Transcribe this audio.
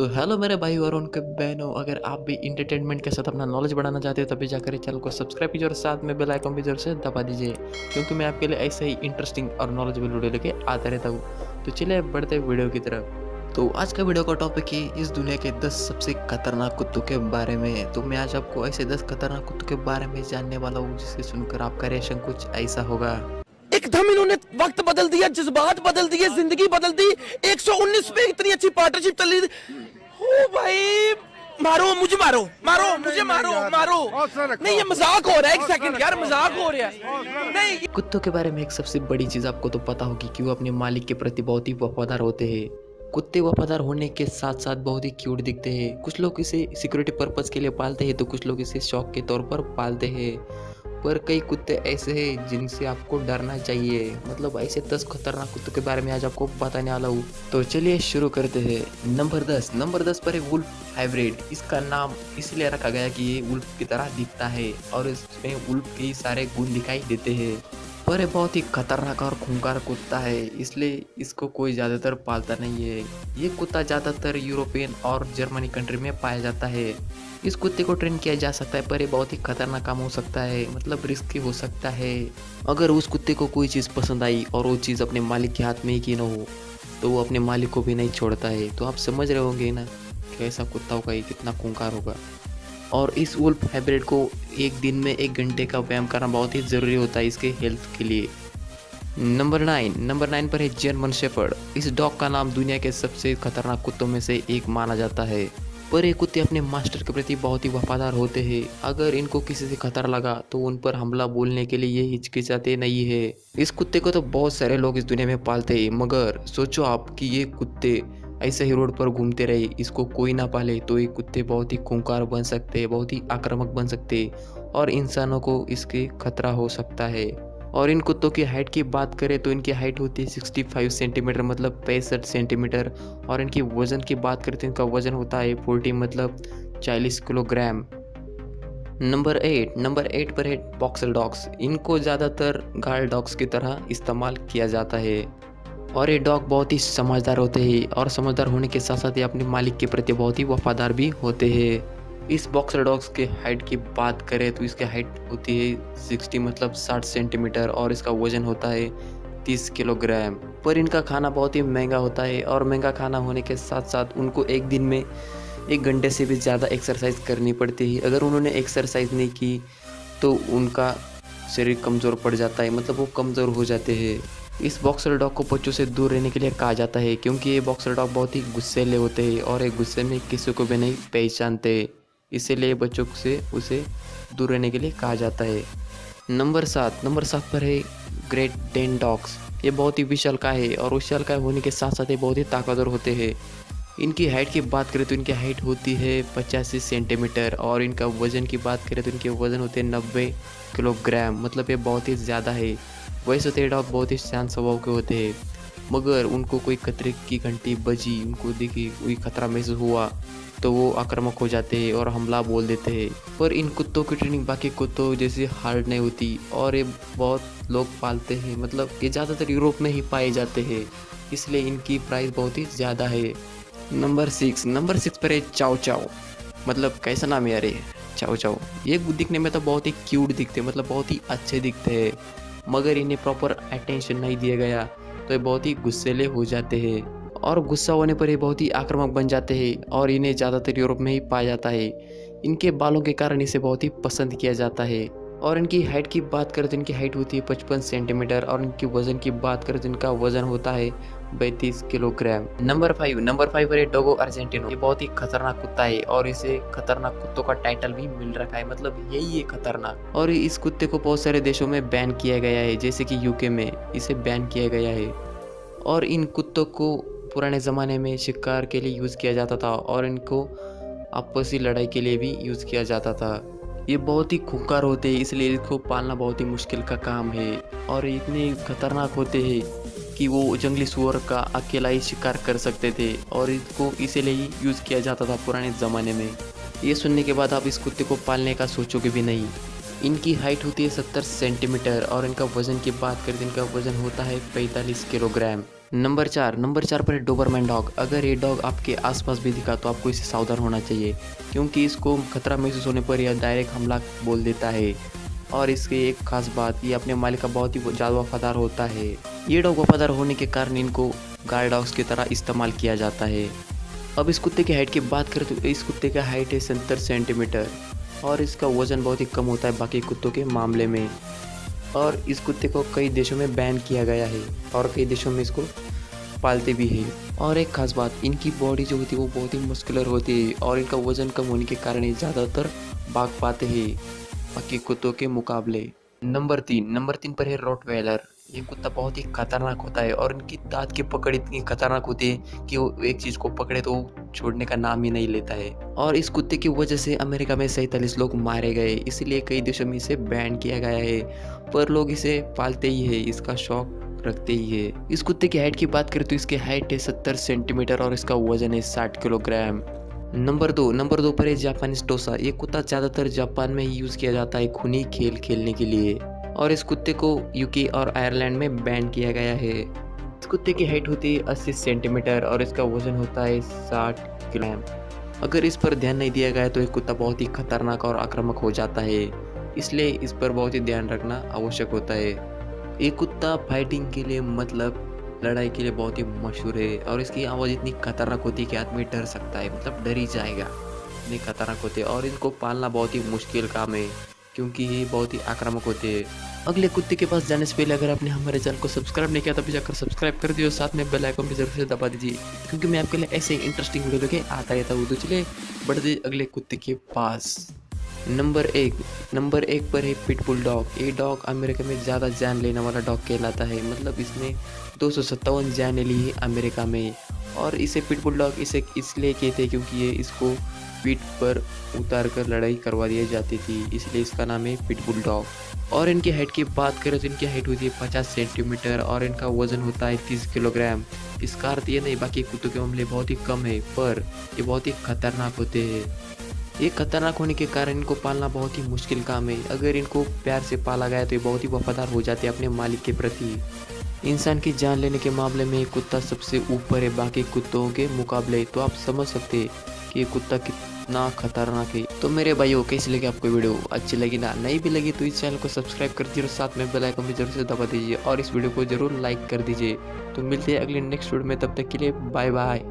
तो हेलो मेरे भाई और उनके बहनों, अगर आप भी इंटरटेनमेंट के साथ अपना नॉलेज बढ़ाना चाहते हो तभी जाकर चैनल को सब्सक्राइब कीजिए और साथ में बेल आइकन भी जरूर से दबा दीजिए, क्योंकि मैं आपके लिए ऐसे ही इंटरेस्टिंग और नॉलेजेबल वीडियो लेके आता रहता हूँ। तो चलिए बढ़ते वीडियो की तरफ। तो आज का वीडियो का टॉपिक है इस दुनिया के 10 सबसे खतरनाक कुत्तों के बारे में। तो मैं आज आपको ऐसे 10 खतरनाक कुत्तों के बारे में जानने वाला हूँ जिसे सुनकर आपका रिएक्शन कुछ ऐसा होगा। एकदम इन्होंने वक्त बदल दिया, जज्बात बदल दिए, जिंदगी बदल दी। 119 पे इतनी अच्छी पार्टनरशिप चली। ओ भाई, मारो मुझे, मारो मारो मुझे, मारो मारो। नहीं, ये मजाक हो रहा है। एक सेकंड यार, मजाक हो रहा है। नहीं, कुत्तों के बारे में एक सबसे बड़ी चीज आपको तो पता होगी कि वो अपने मालिक के प्रति बहुत ही वफादार होते हैं। कुत्ते वफादार होने के साथ साथ बहुत ही क्यूट दिखते हैं। कुछ लोग इसे सिक्योरिटी पर्पज के लिए पालते हैं तो कुछ लोग इसे शौक के तौर पर पालते हैं। पर कई कुत्ते ऐसे हैं जिनसे आपको डरना चाहिए। मतलब ऐसे 10 खतरनाक कुत्तों के बारे में आज आपको बताने वाला हूँ। तो चलिए शुरू करते हैं। नंबर 10 पर है वुल्फ हाइब्रिड। इसका नाम इसलिए रखा गया कि ये वुल्फ की तरह दिखता है और इसमें वुल्फ के सारे गुण दिखाई देते हैं। पर ये बहुत ही खतरनाक और खूंखार कुत्ता है, इसलिए इसको कोई ज़्यादातर पालता नहीं है। ये कुत्ता ज़्यादातर यूरोपियन और जर्मनी कंट्री में पाया जाता है। इस कुत्ते को ट्रेन किया जा सकता है, पर ये बहुत ही खतरनाक काम हो सकता है, मतलब रिस्की हो सकता है। अगर उस कुत्ते को कोई चीज़ पसंद आई और वो चीज़ अपने मालिक के हाथ में ही की न हो तो वो अपने मालिक को भी नहीं छोड़ता है। तो आप समझ रहे होंगे ना कैसा कुत्ता होगा, ये कितना खूंखार होगा। और इस वुल्फ हाइब्रिड को एक दिन में 1 घंटे का व्यायाम करना बहुत ही ज़रूरी होता है इसके हेल्थ के लिए। नंबर 9 पर है जर्मन शेफर्ड। इस डॉग का नाम दुनिया के सबसे खतरनाक कुत्तों में से एक माना जाता है। पर ये कुत्ते अपने मास्टर के प्रति बहुत ही वफादार होते हैं। अगर इनको किसी से खतरा लगा तो उन पर हमला बोलने के लिए ये हिचकिचाते नहीं है। इस कुत्ते को तो बहुत सारे लोग इस दुनिया में पालते हैं, मगर सोचो आप कि ये कुत्ते ऐसे ही रोड पर घूमते रहे, इसको कोई ना पाले तो ये कुत्ते बहुत ही खूंखार बन सकते हैं, बहुत ही आक्रामक बन सकते हैं और इंसानों को इसके खतरा हो सकता है। और इन कुत्तों की हाइट की बात करें तो इनकी हाइट होती है 65 सेंटीमीटर, मतलब 65 सेंटीमीटर। और इनकी वज़न की बात करें तो इनका वज़न होता है 40, मतलब 40 किलोग्राम। नंबर 8 पर है बॉक्सर डॉग्स। इनको ज़्यादातर गार्ड डॉग्स की तरह इस्तेमाल किया जाता है। और ये डॉग बहुत ही समझदार होते हैं और समझदार होने के साथ साथ ये अपने मालिक के प्रति बहुत ही वफादार भी होते हैं। इस बॉक्सर डॉग्स के हाइट की बात करें तो इसकी हाइट होती है 60, मतलब 60 सेंटीमीटर और इसका वजन होता है 30 किलोग्राम। पर इनका खाना बहुत ही महंगा होता है और महंगा खाना होने के साथ साथ उनको एक दिन में 1 घंटे से भी ज़्यादा एक्सरसाइज करनी पड़ती है। अगर उन्होंने एक्सरसाइज नहीं की तो उनका शरीर कमज़ोर पड़ जाता है, मतलब वो कमज़ोर हो जाते हैं। इस बॉक्सर डॉग को बच्चों से दूर रहने के लिए कहा जाता है, क्योंकि ये बॉक्सर डॉग बहुत ही गुस्सैले होते हैं और एक गुस्से में किसी को भी नहीं पहचानते, इसीलिए बच्चों से उसे दूर रहने के लिए कहा जाता है। नंबर 7 पर है ग्रेट डेन डॉग्स। ये बहुत ही विशालकाय है और विशालकाय होने के साथ साथ ये बहुत ही ताकतवर होते हैं। इनकी हाइट की बात करें तो इनकी हाइट होती है 85 सेंटीमीटर और इनका वज़न की बात करें तो इनके वज़न होते हैं 90 किलोग्राम, मतलब ये बहुत ही ज़्यादा है। वैसे तो ये डॉग बहुत ही शांत स्वभाव के होते हैं, मगर उनको कोई खतरे की घंटी बजी, उनको देखी कोई खतरा महसूस हुआ तो वो आक्रामक हो जाते हैं और हमला बोल देते हैं। पर इन कुत्तों की ट्रेनिंग बाकी कुत्तों जैसे हार्ड नहीं होती और ये बहुत लोग पालते हैं, मतलब ये ज़्यादातर यूरोप में ही पाए जाते हैं, इसलिए इनकी प्राइस बहुत ही ज़्यादा है। नंबर 6 पर है चाओ चाओ। मतलब कैसा नाम है यार ये, चाओ चाओ। ये दिखने में तो बहुत ही क्यूट दिखते हैं, मतलब बहुत ही अच्छे दिखते हैं, मगर इन्हें प्रॉपर अटेंशन नहीं दिया गया तो ये बहुत ही गुस्सैले हो जाते हैं और गुस्सा होने पर ये बहुत ही आक्रामक बन जाते हैं और इन्हें ज़्यादातर यूरोप में ही पाया जाता है। इनके बालों के कारण इसे बहुत ही पसंद किया जाता है। और इनकी हाइट की बात करें तो इनकी हाइट होती है 55 सेंटीमीटर और इनकी वज़न की बात करें तो इनका वज़न होता है 32 किलोग्राम। नंबर 5 पर है डोगो अर्जेंटिनो। ये बहुत ही खतरनाक कुत्ता है और इसे खतरनाक कुत्तों का टाइटल भी मिल रखा है, मतलब यही है खतरनाक। और इस कुत्ते को बहुत सारे देशों में बैन किया गया है, जैसे कि यूके में इसे बैन किया गया है। और इन कुत्तों को पुराने ज़माने में शिकार के लिए यूज़ किया जाता था और इनको आपसी लड़ाई के लिए भी यूज़ किया जाता था। ये बहुत ही खूंखार होते हैं, इसलिए इसको पालना बहुत ही मुश्किल का काम है। और इतने खतरनाक होते हैं कि वो जंगली सूअर का अकेला ही शिकार कर सकते थे और इसको इसीलिए ही यूज़ किया जाता था पुराने ज़माने में। ये सुनने के बाद आप इस कुत्ते को पालने का सोचोगे भी नहीं। इनकी हाइट होती है 70 सेंटीमीटर और इनका वज़न की बात करें तो इनका वज़न होता है 45 किलोग्राम। नंबर 4 पर है डोबरमैन डॉग। अगर ये डॉग आपके आसपास भी दिखा तो आपको इससे सावधान होना चाहिए, क्योंकि इसको खतरा महसूस होने पर यह डायरेक्ट हमला बोल देता है। और इसकी एक खास बात, ये अपने मालिक का बहुत ही ज़्यादा वफादार होता है। ये डॉग वफादार होने के कारण इनको गार्ड डॉग्स की तरह इस्तेमाल किया जाता है। अब इस कुत्ते की हाइट की बात करें तो इस कुत्ते का हाइट है 70 सेंटीमीटर और इसका वज़न बहुत ही कम होता है बाकी कुत्तों के मामले में। और इस कुत्ते को कई देशों में बैन किया गया है और कई देशों में इसको पालते भी हैं। और एक खास बात, इनकी बॉडी जो होती है वो बहुत ही मस्कुलर होती है और इनका वज़न कम होने के कारण ये ज़्यादातर भाग पाते हैं बाकी कुत्तों के मुकाबले। नंबर 3 पर है रॉटवेलर। ये कुत्ता बहुत ही खतरनाक होता है और इनकी दांत की पकड़ इतनी खतरनाक होती है कि वो एक चीज़ को पकड़े तो छोड़ने का नाम ही नहीं लेता है। और इस कुत्ते की वजह से अमेरिका में 47 लोग मारे गए, इसलिए कई देशों में इसे बैन किया गया है। पर लोग इसे पालते ही है, इसका शौक रखते ही है। इस कुत्ते की हाइट की बात करें तो इसकी हाइट है 70 सेंटीमीटर और इसका वजन है 60 किलोग्राम। नंबर 2 पर है जापानीज टोसा। ये कुत्ता ज़्यादातर जापान में ही यूज़ किया जाता है खूनी खेल खेलने के लिए और इस कुत्ते को यूके और आयरलैंड में बैन किया गया है। इस कुत्ते की हाइट होती है 80 सेंटीमीटर और इसका वजन होता है 60 ग्राम। अगर इस पर ध्यान नहीं दिया गया तो ये कुत्ता बहुत ही खतरनाक और आक्रामक हो जाता है, इसलिए इस पर बहुत ही ध्यान रखना आवश्यक होता है। ये कुत्ता फाइटिंग के लिए मतलब लड़ाई के लिए बहुत ही मशहूर है और इसकी आवाज़ इतनी खतरनाक होती है कि आदमी डर सकता है, मतलब डर ही जाएगा, इतनी खतरनाक होते हैं। और इनको पालना बहुत ही मुश्किल काम है क्योंकि ये बहुत ही आक्रामक होते हैं। अगले कुत्ते के पास जाने से पहले अगर आपने हमारे चैनल को सब्सक्राइब नहीं किया तो भी जाकर सब्सक्राइब कर दियो, साथ में बेल आइकन भी जरूर से दबा दीजिए क्योंकि मैं आपके लिए ऐसे ही इंटरेस्टिंग वीडियो लेके आता रहता हूँ। तो चलिए बढ़ते अगले कुत्ते के पास। नंबर 1 पर है पिटबुल डॉग। ये डॉग अमेरिका में ज़्यादा जान लेने वाला डॉग कहलाता है, मतलब इसने 257 जानें ली है अमेरिका में। और इसे पिटबुल डॉग इसे इसलिए कहते हैं क्योंकि ये इसको पीठ पर उतार कर लड़ाई करवा दी जाती थी, इसलिए इसका नाम है पिटबुल डॉग। और इनकी हाइट की बात करें तो इनकी हाइट होती है 50 सेंटीमीटर और इनका वज़न होता है 30 किलोग्राम। इसका अर्थ ये नहीं बाकी कुत्तों के मामले बहुत ही कम है, पर ये बहुत ही खतरनाक होते हैं। ये खतरनाक होने के कारण इनको पालना बहुत ही मुश्किल काम है। अगर इनको प्यार से पाला गया तो ये बहुत ही वफादार हो जाते हैं अपने मालिक के प्रति। इंसान की जान लेने के मामले में ये कुत्ता सबसे ऊपर है बाकी कुत्तों के मुकाबले, तो आप समझ सकते हैं कि ये कुत्ता कितना खतरनाक है। तो मेरे भाइयों, कैसी लगी आपको वीडियो? अच्छी लगी ना? नहीं भी लगी तो इस चैनल को सब्सक्राइब कर दीजिए और साथ में बेल आइकन भी जरूर से दबा दीजिए और इस वीडियो को जरूर लाइक कर दीजिए। तो मिलते हैं अगले नेक्स्ट वीडियो में, तब तक के लिए बाय बाय।